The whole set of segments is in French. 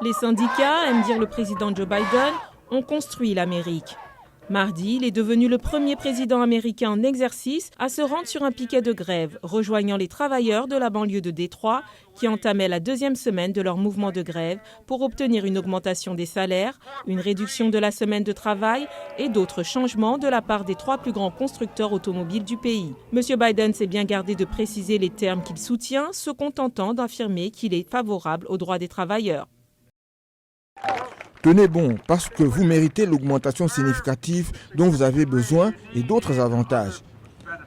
Les syndicats, aime dire le président Joe Biden, ont construit l'Amérique. Mardi, il est devenu le premier président américain en exercice à se rendre sur un piquet de grève, rejoignant les travailleurs de la banlieue de Détroit qui entamaient la deuxième semaine de leur mouvement de grève pour obtenir une augmentation des salaires, une réduction de la semaine de travail et d'autres changements de la part des trois plus grands constructeurs automobiles du pays. M. Biden s'est bien gardé de préciser les termes qu'il soutient, se contentant d'affirmer qu'il est favorable aux droits des travailleurs. Tenez bon, parce que vous méritez l'augmentation significative dont vous avez besoin et d'autres avantages.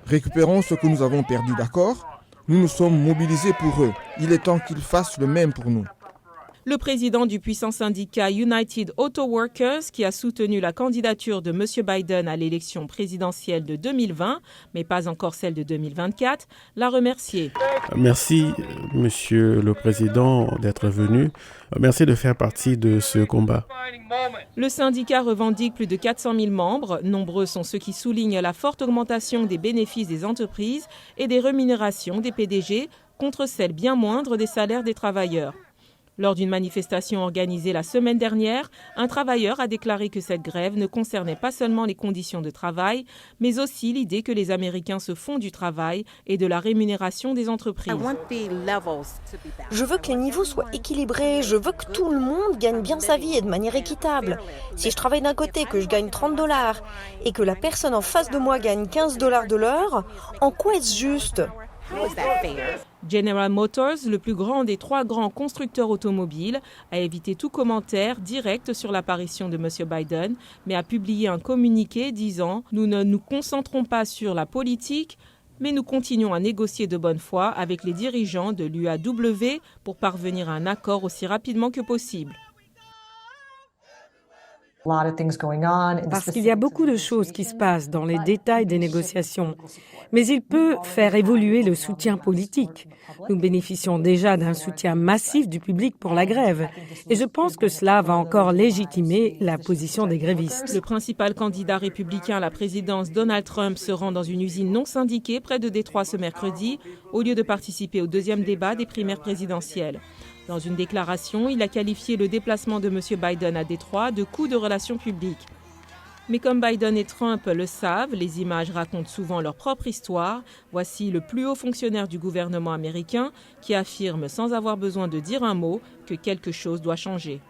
Récupérons ce que nous avons perdu, d'accord ? Nous nous sommes mobilisés pour eux. Il est temps qu'ils fassent le même pour nous. Le président du puissant syndicat United Auto Workers, qui a soutenu la candidature de M. Biden à l'élection présidentielle de 2020, mais pas encore celle de 2024, l'a remercié. Merci, Monsieur le Président, d'être venu. Merci de faire partie de ce combat. Le syndicat revendique plus de 400 000 membres. Nombreux sont ceux qui soulignent la forte augmentation des bénéfices des entreprises et des rémunérations des PDG contre celle bien moindre des salaires des travailleurs. Lors d'une manifestation organisée la semaine dernière, un travailleur a déclaré que cette grève ne concernait pas seulement les conditions de travail, mais aussi l'idée que les Américains se font du travail et de la rémunération des entreprises. Je veux que les niveaux soient équilibrés, je veux que tout le monde gagne bien sa vie et de manière équitable. Si je travaille d'un côté que je gagne $30 et que la personne en face de moi gagne $15 de l'heure, en quoi est-ce juste ? General Motors, le plus grand des trois grands constructeurs automobiles, a évité tout commentaire direct sur l'apparition de M. Biden, mais a publié un communiqué disant « Nous ne nous concentrons pas sur la politique, mais nous continuons à négocier de bonne foi avec les dirigeants de l'UAW pour parvenir à un accord aussi rapidement que possible. » Parce qu'il y a beaucoup de choses qui se passent dans les détails des négociations. Mais il peut faire évoluer le soutien politique. Nous bénéficions déjà d'un soutien massif du public pour la grève. Et je pense que cela va encore légitimer la position des grévistes. Le principal candidat républicain à la présidence, Donald Trump, se rend dans une usine non syndiquée près de Détroit ce mercredi, au lieu de participer au deuxième débat des primaires présidentielles. Dans une déclaration, il a qualifié le déplacement de M. Biden à Détroit de coup de relations publiques. Mais comme Biden et Trump le savent, les images racontent souvent leur propre histoire. Voici le plus haut fonctionnaire du gouvernement américain qui affirme sans avoir besoin de dire un mot que quelque chose doit changer.